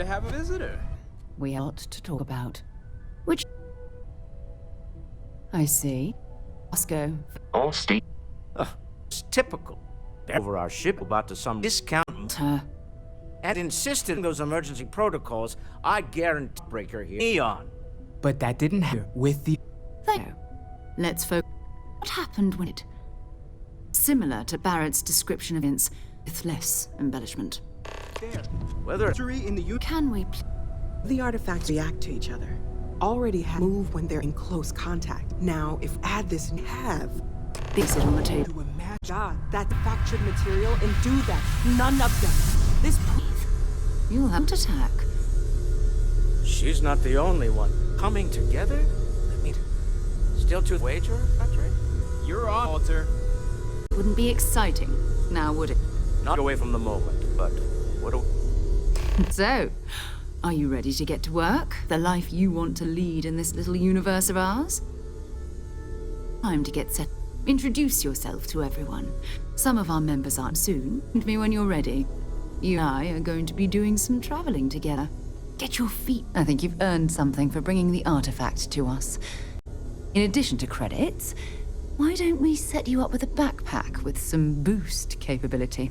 to have a visitor. We have a lot to talk about. Which... I see. Osco. All state. It's typical. Over our ship about to some discount. Her. And insisted on those emergency protocols. I guarantee breaker here. Neon. But that didn't happen with the... Thank you. Let's focus. What happened when it... Similar to Barrett's description of events, with less embellishment. Whether in the Can we... The artifacts react to each other. Already move when they're in close contact. Now, if add this and have... These it on the table. To imagine that manufactured material and do that. None of them. This... You'll have to attack. she's not the only one. Coming together? I mean, still to wager, Patrick? You're on, Walter. Wouldn't be exciting, now would it? Not away from the moment, but what do... So, are you ready to get to work? The life you want to lead in this little universe of ours? Time to get set. Introduce yourself to everyone. Some of our members aren't soon. Find me when you're ready. You and I are going to be doing some traveling together. Get your feet. I think you've earned something for bringing the artifact to us. In addition to credits, why don't we set you up with a backpack with some boost capability?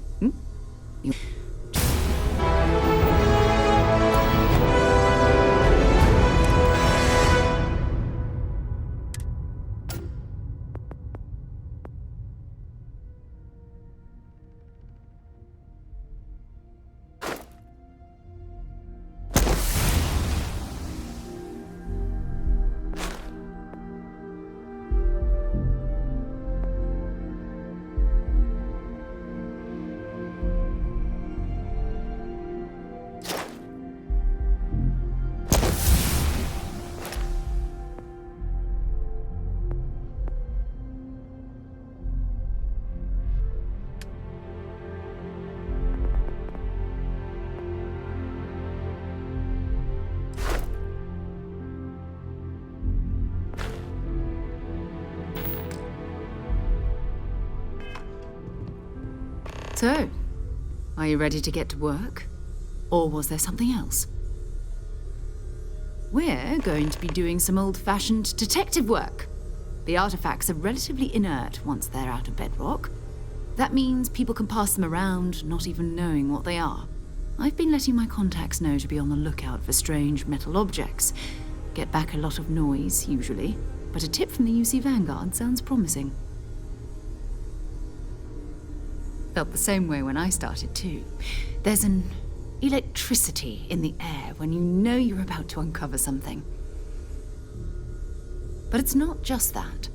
So, are you ready to get to work? Or was there something else? We're going to be doing some old-fashioned detective work. The artifacts are relatively inert once they're out of bedrock. That means people can pass them around, not even knowing what they are. I've been letting my contacts know to be on the lookout for strange metal objects. Get back a lot of noise, usually, but a tip from the UC Vanguard sounds promising. Felt the same way when I started, too. There's an electricity in the air when you know you're about to uncover something. But it's not just that.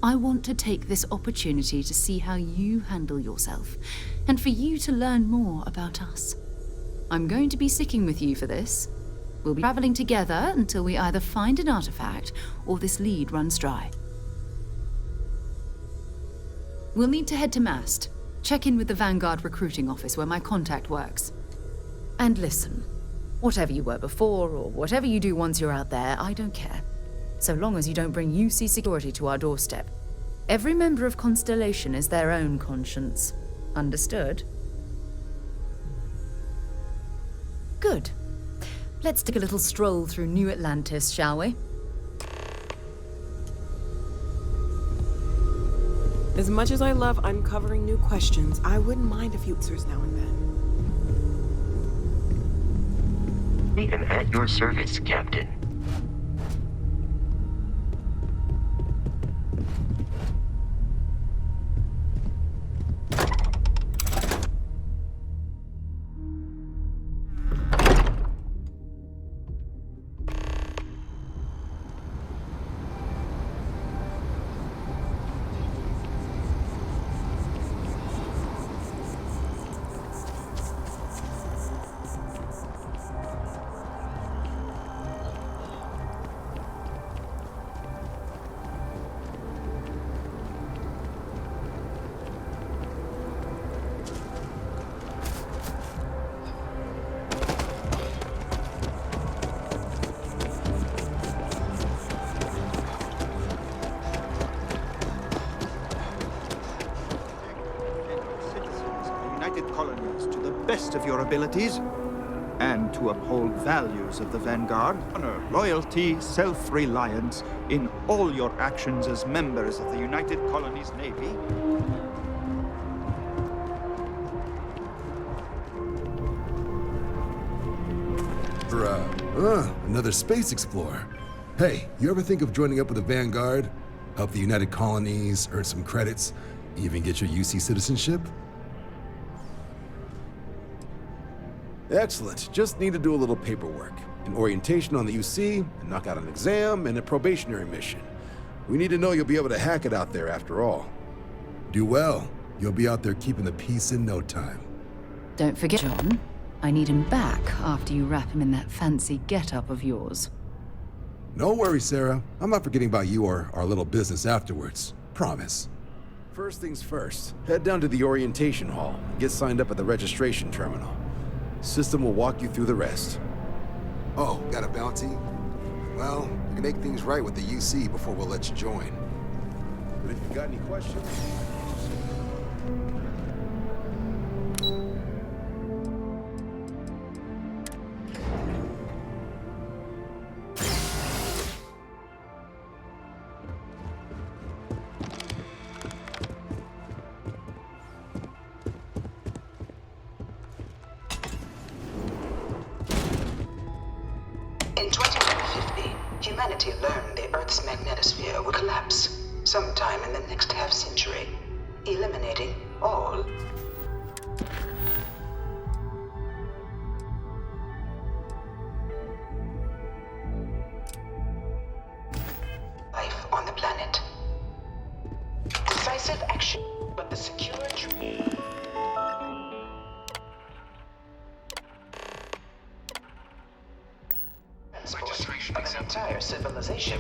I want to take this opportunity to see how you handle yourself, and for you to learn more about us. I'm going to be sticking with you for this. We'll be traveling together until we either find an artifact or this lead runs dry. We'll need to head to Mast. Check in with the Vanguard recruiting office where my contact works. And listen, whatever you were before or whatever you do once you're out there, I don't care. So long as you don't bring UC security to our doorstep. Every member of Constellation is their own conscience. Understood? Good. Let's take a little stroll through New Atlantis, shall we? As much as I love uncovering new questions, I wouldn't mind a few answers now and then. Even at your service, Captain. Colonies to the best of your abilities, and and to uphold values of the Vanguard, honor, loyalty, self-reliance in all your actions as members of the United Colonies Navy. Another space explorer. Hey, you ever think of joining up with the Vanguard? Help the United Colonies, earn some credits, even get your UC citizenship? Excellent. Just need to do a little paperwork. An orientation on the UC, and knock out an exam, and a probationary mission. We need to know you'll be able to hack it out there after all. Do well. You'll be out there keeping the peace in no time. Don't forget, John. I need him back after you wrap him in that fancy get-up of yours. No worries, Sarah. I'm not forgetting about you or our little business afterwards. Promise. First things first, head down to the orientation hall and get signed up at the registration terminal. System will walk you through the rest. Oh, got a bounty? Well, we can make things right with the UC before we'll let you join. But if you've got any questions... In 2150, humanity learned the Earth's magnetosphere would collapse sometime in the next half-century, eliminating all life on the planet. Decisive action, but the secure of an entire civilization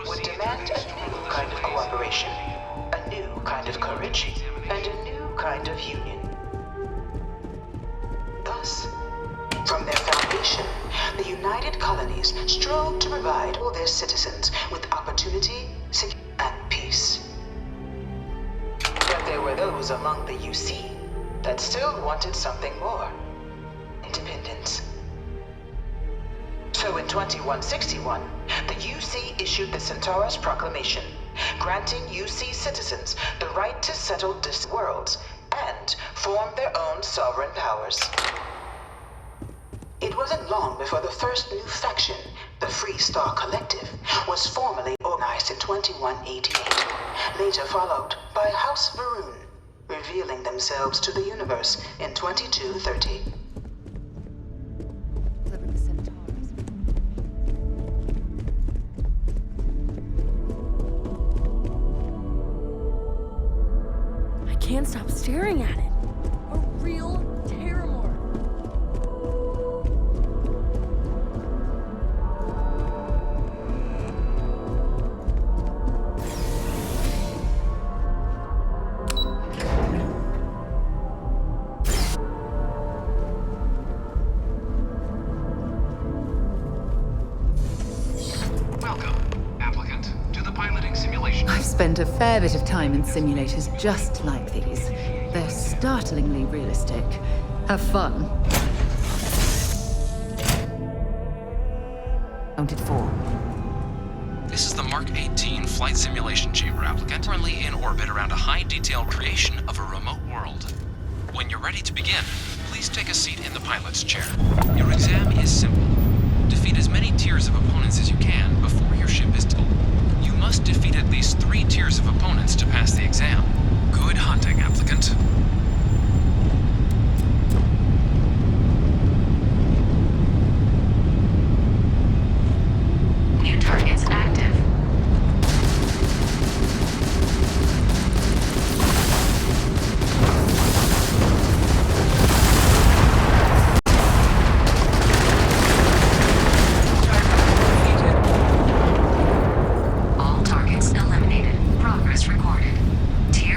would demand a new kind of cooperation, a new kind of courage, and a new kind of union. Thus, from their foundation, the United Colonies strove to provide all their citizens with opportunity, security, and peace. But there were those among the UC that still wanted something more: independence. So in 2161, the UC issued the Centaurus Proclamation, granting UC citizens the right to settle distant worlds and form their own sovereign powers. It wasn't long before the first new faction, the Free Star Collective, was formally organized in 2188, later followed by House Varun, revealing themselves to the universe in 2230. Can't stop staring at it. A real Terramore. Welcome, applicant, to the piloting simulation. I've spent a fair bit of time in simulators just like these. They're startlingly realistic. Have fun. Counted for. This is the Mark 18 flight simulation chamber applicant, currently in orbit around a high-detail creation of a remote world. When you're ready to begin, please take a seat in the pilot's chair. Your exam is simple. Defeat as many tiers of opponents as you can before your ship is towed. You must defeat at least 3 tiers of opponents to pass the exam. Good hunting, applicant. New targets active. All targets eliminated. Progress recorded. Tier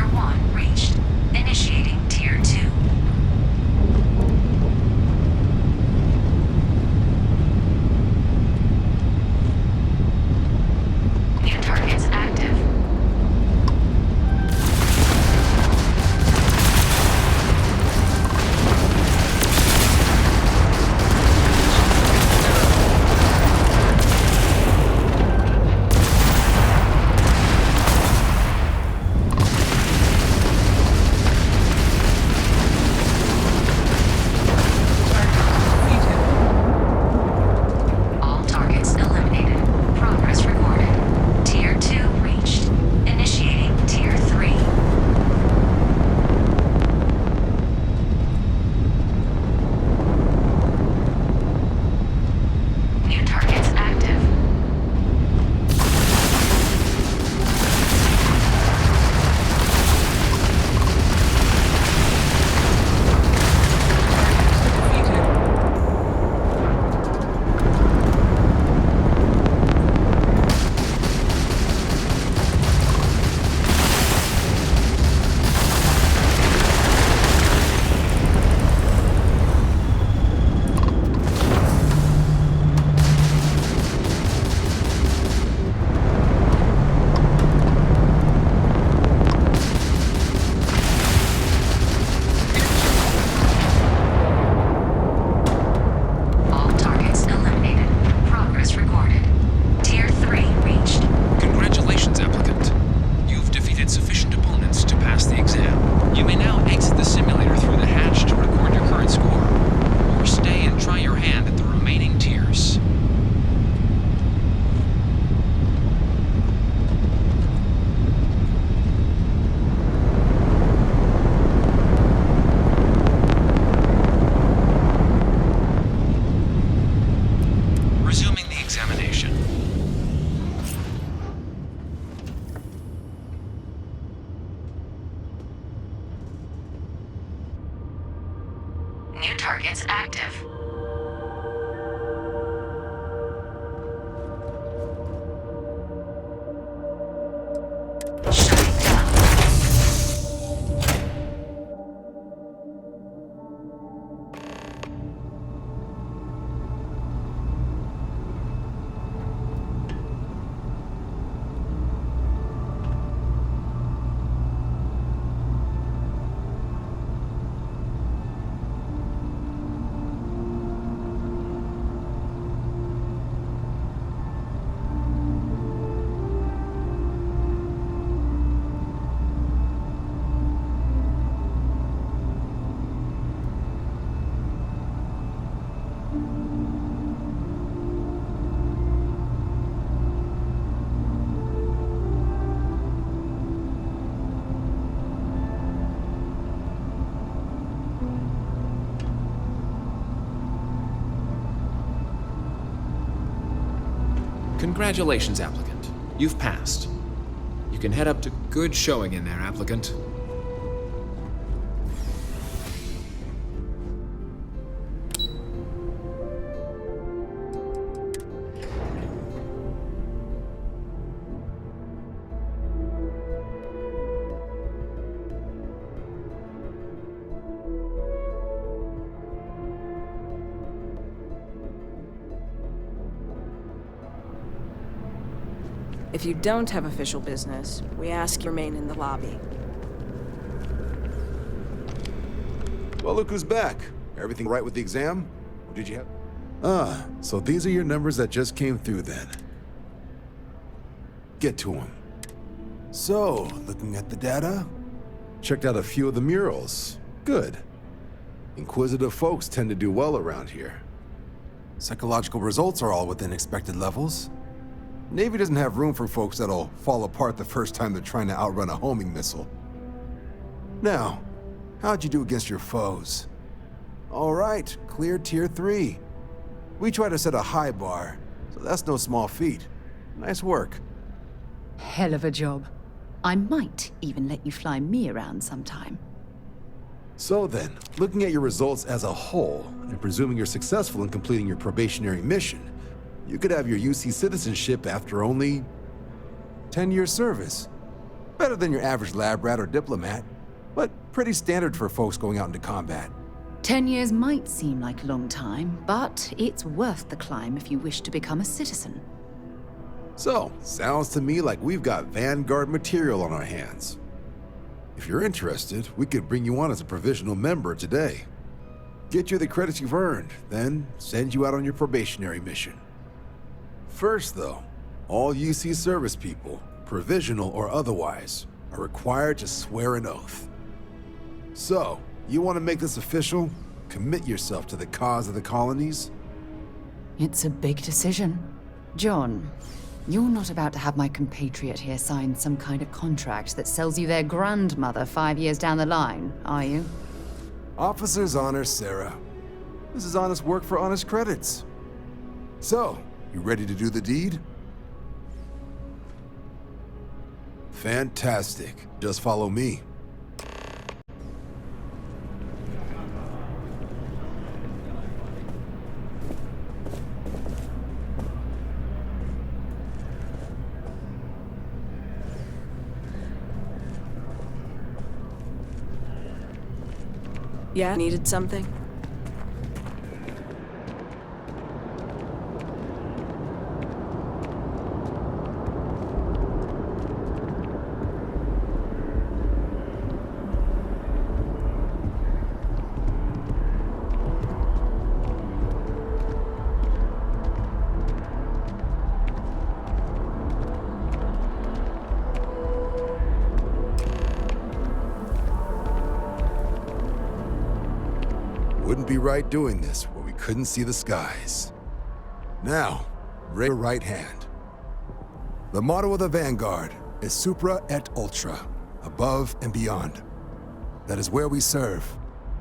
Congratulations, applicant. You've passed. You can head up to... Good showing in there, applicant. If you don't have official business, we ask you remain in the lobby. Well, look who's back. Everything right with the exam? Or did you have... Ah, so these are your numbers that just came through then. Get to them. So, looking at the data, checked out a few of the murals. Good. Inquisitive folks tend to do well around here. Psychological results are all within expected levels. Navy doesn't have room for folks that'll fall apart the first time they're trying to outrun a homing missile. Now, how'd you do against your foes? All right, clear Tier 3. We try to set a high bar, so that's no small feat. Nice work. Hell of a job. I might even let you fly me around sometime. So then, looking at your results as a whole, and presuming you're successful in completing your probationary mission, you could have your UC citizenship after only 10 years service. Better than your average lab rat or diplomat, but pretty standard for folks going out into combat. 10 years might seem like a long time, but it's worth the climb if you wish to become a citizen. So, sounds to me like we've got Vanguard material on our hands. If you're interested, we could bring you on as a provisional member today. Get you the credits you've earned, then send you out on your probationary mission. First, though, all UC service people, provisional or otherwise, are required to swear an oath. So, you want to make this official? Commit yourself to the cause of the colonies? It's a big decision. John, you're not about to have my compatriot here sign some kind of contract that sells you their grandmother 5 years down the line, are you? Officer's honor, Sarah. This is honest work for honest credits. So, you ready to do the deed? Fantastic. Just follow me. Yeah, needed something? Wouldn't be right doing this where we couldn't see the skies. Now, raise your right hand. The motto of the Vanguard is Supra et Ultra, above and beyond. That is where we serve,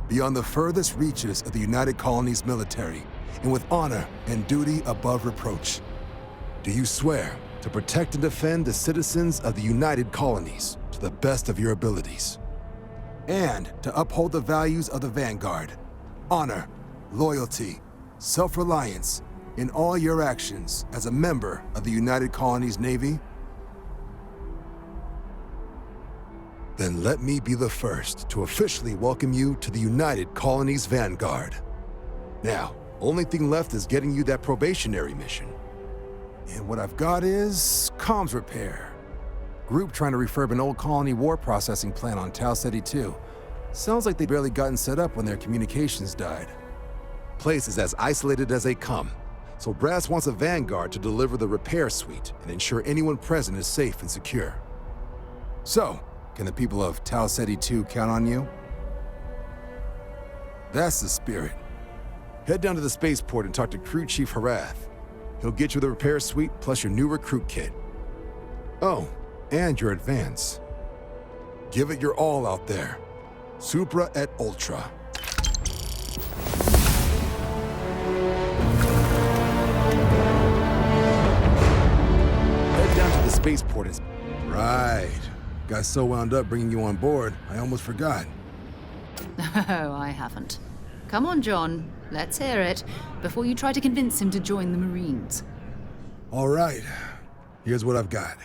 beyond the furthest reaches of the United Colonies military, and with honor and duty above reproach. Do you swear to protect and defend the citizens of the United Colonies to the best of your abilities? And to uphold the values of the Vanguard, honor, loyalty, self-reliance in all your actions as a member of the United Colonies Navy? Then let me be the first to officially welcome you to the United Colonies Vanguard. Now, only thing left is getting you that probationary mission. And what I've got is comms repair. Group trying to refurb an old colony war processing plant on Tau Ceti 2. Sounds like they barely gotten set up when their communications died. Place is as isolated as they come, so Brass wants a Vanguard to deliver the repair suite and ensure anyone present is safe and secure. So, can the people of Tau Ceti 2 count on you? That's the spirit. Head down to the spaceport and talk to Crew Chief Harath. He'll get you the repair suite plus your new recruit kit. Oh, and your advance. Give it your all out there. Supra et Ultra. spaceport is... Right. Got so wound up bringing you on board, I almost forgot. Oh, I haven't. Come on, John. Let's hear it, before you try to convince him to join the Marines. All right. Here's what I've got.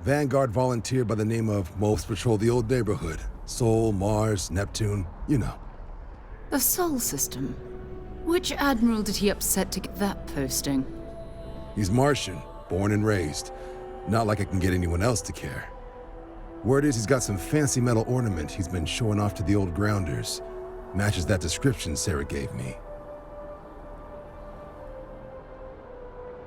Vanguard volunteer by the name of most patrol the old neighborhood. Sol, Mars, Neptune, you know. The Sol system. Which admiral did he upset to get that posting? He's Martian, born and raised. Not like I can get anyone else to care. Word is he's got some fancy metal ornament he's been showing off to the old grounders. Matches that description Sarah gave me.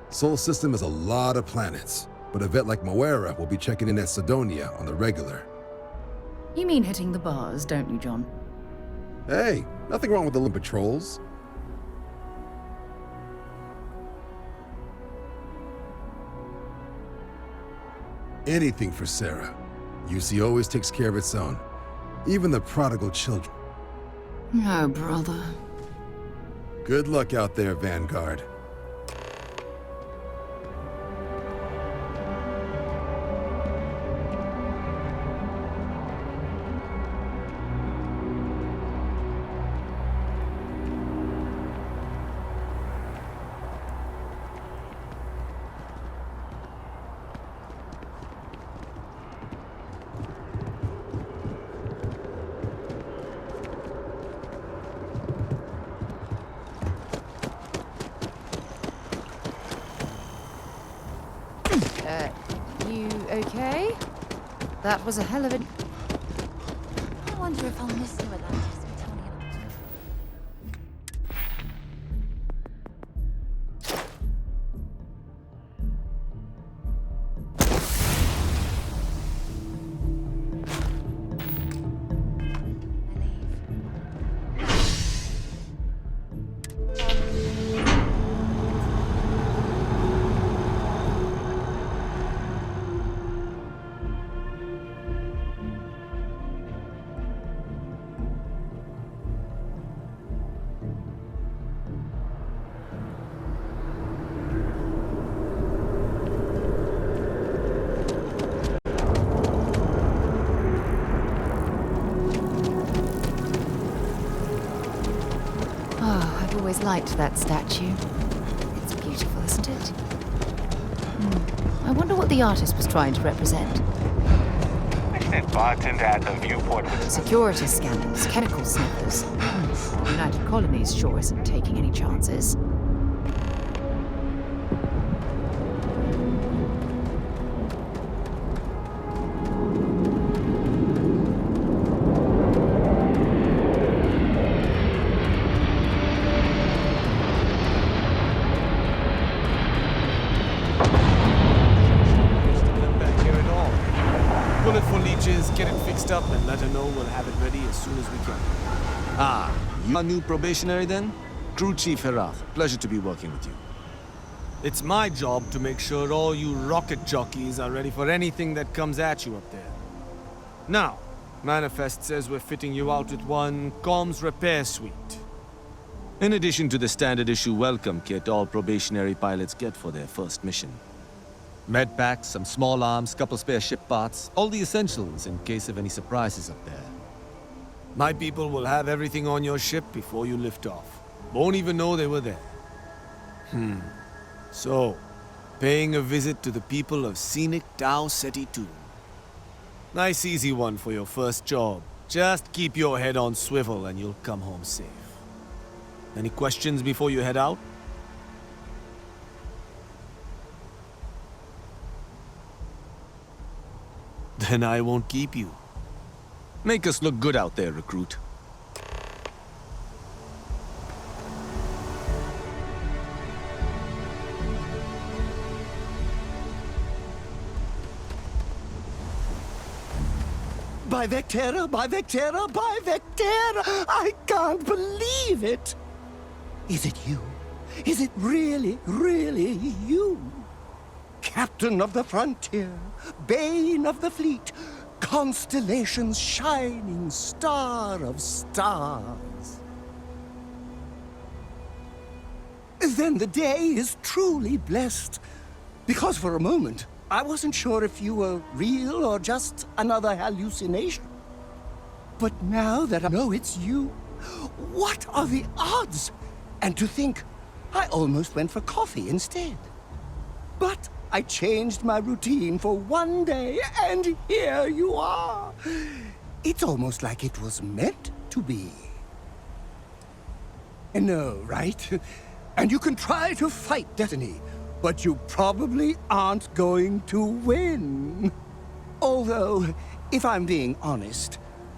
Sol system is a lot of planets, but a vet like Moera will be checking in at Sidonia on the regular. You mean hitting the bars, don't you, John? Hey, nothing wrong with the little patrols. Anything for Sarah. UC always takes care of its own. Even the prodigal children. Oh, brother. Good luck out there, Vanguard. You okay? That was a hell of a... I wonder if I'll miss you at Atlantis, Antonio. I've always liked that statue. It's beautiful, isn't it? I wonder what the artist was trying to represent. Bartender at the viewport with Security scanners, chemical sniffers. United Colonies sure isn't taking any chances. Get it fixed up and let her know we'll have it ready as soon as we can. Ah, you are new probationary then? Crew Chief Herath, pleasure to be working with you. It's my job to make sure all you rocket jockeys are ready for anything that comes at you up there. Now, Manifest says we're fitting you out with one comms repair suite. In addition to the standard issue welcome kit all probationary pilots get for their first mission. Med packs, some small arms, couple spare ship parts, all the essentials in case of any surprises up there. My people will have everything on your ship before you lift off. Won't even know they were there. So, paying a visit to the people of scenic Tau Ceti 2. Nice easy one for your first job. Just keep your head on swivel and you'll come home safe. Any questions before you head out? Then I won't keep you. Make us look good out there, recruit. By Vectera, by Vectera, by Vectera! I can't believe it! Is it you? Is it really, really you? Captain of the frontier, bane of the fleet, constellation's shining star of stars. Then the day is truly blessed, because for a moment, I wasn't sure if you were real or just another hallucination. But now that I know it's you, what are the odds? And to think, I almost went for coffee instead. But I changed my routine for one day, and here you are. It's almost like it was meant to be. No, right? And you can try to fight destiny, but you probably aren't going to win. Although, if I'm being honest,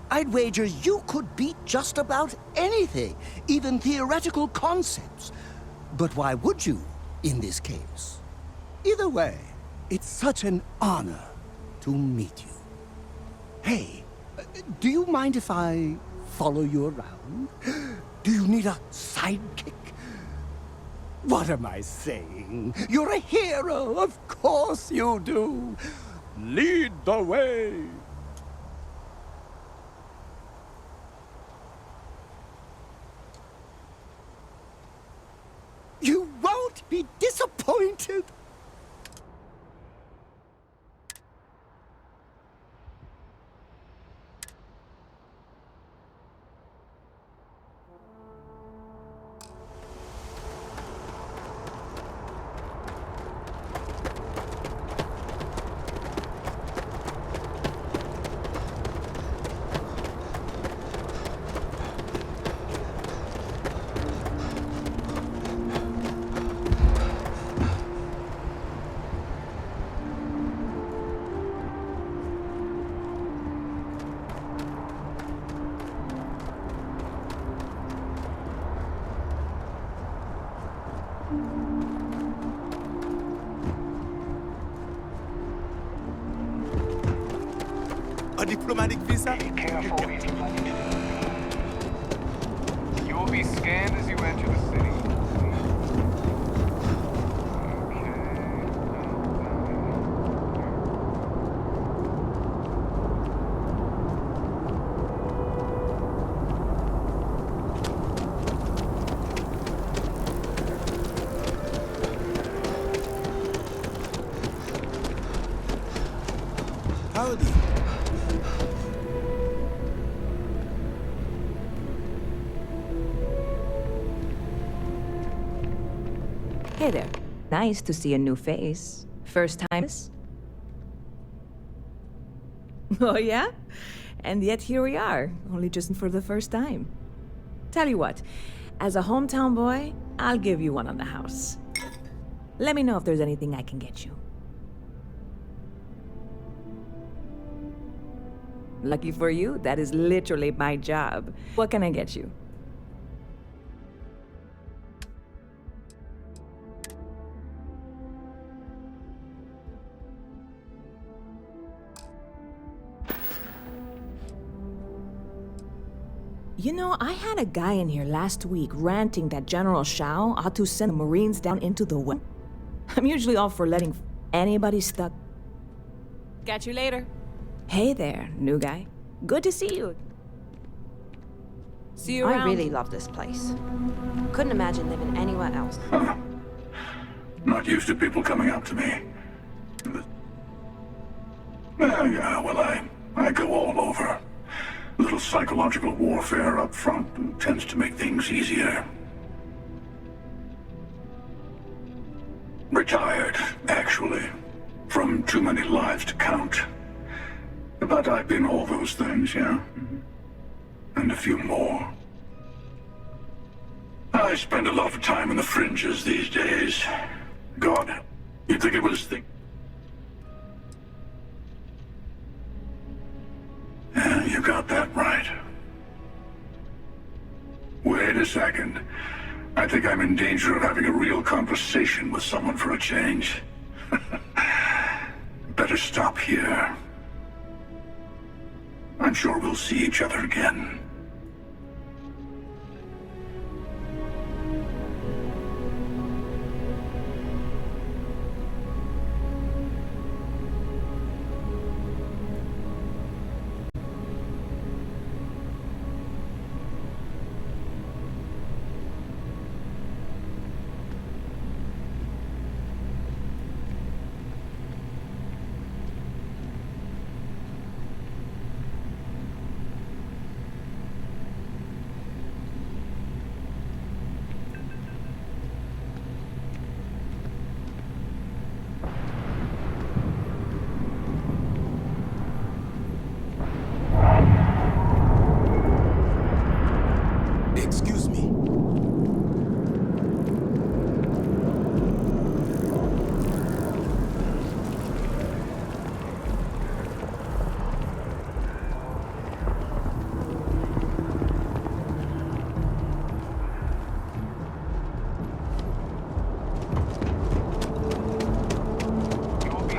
I'd wager you could beat just about anything, even theoretical concepts. But why would you, in this case? Either way, it's such an honor to meet you. Hey, do you mind if I follow you around? Do you need a sidekick? What am I saying? You're a hero, of course you do. Lead the way. You won't be disappointed. A diplomatic visa? Be careful. You will be scanned as you enter the city. Howdy. Hey there. Nice to see a new face. First time? Oh yeah? And yet here we are, only just for the first time. Tell you what, as a hometown boy, I'll give you one on the house. Let me know if there's anything I can get you. Lucky for you, that is literally my job. What can I get you? You know, I had a guy in here last week ranting that General Shao ought to send the Marines down into the west. I'm usually all for letting anybody stuck. Catch you later. Hey there, new guy. Good to see you. See you around. I really love this place. Couldn't imagine living anywhere else. Not used to people coming up to me. Yeah, well, I go all over. A little psychological warfare up front tends to make things easier. Retired, actually. From too many lives to count. But I've been all those things, yeah? And a few more. I spend a lot of time in the fringes these days. God, you'd think it was the... Yeah, you got that right. Wait a second. I think I'm in danger of having a real conversation with someone for a change. Better stop here. I'm sure we'll see each other again.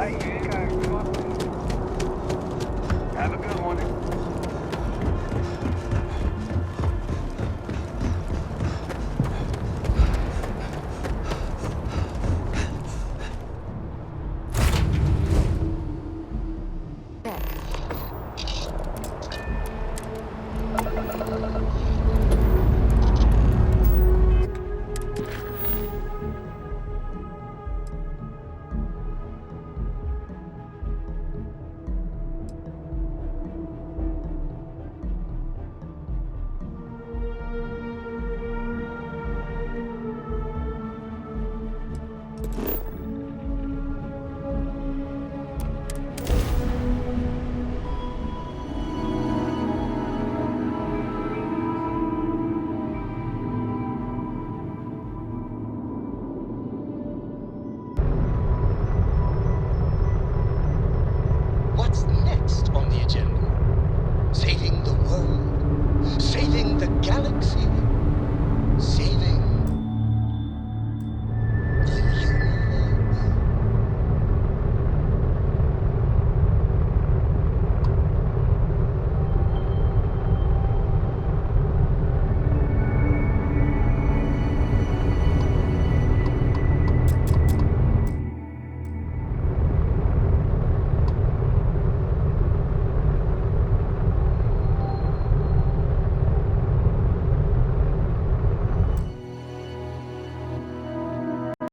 Hey,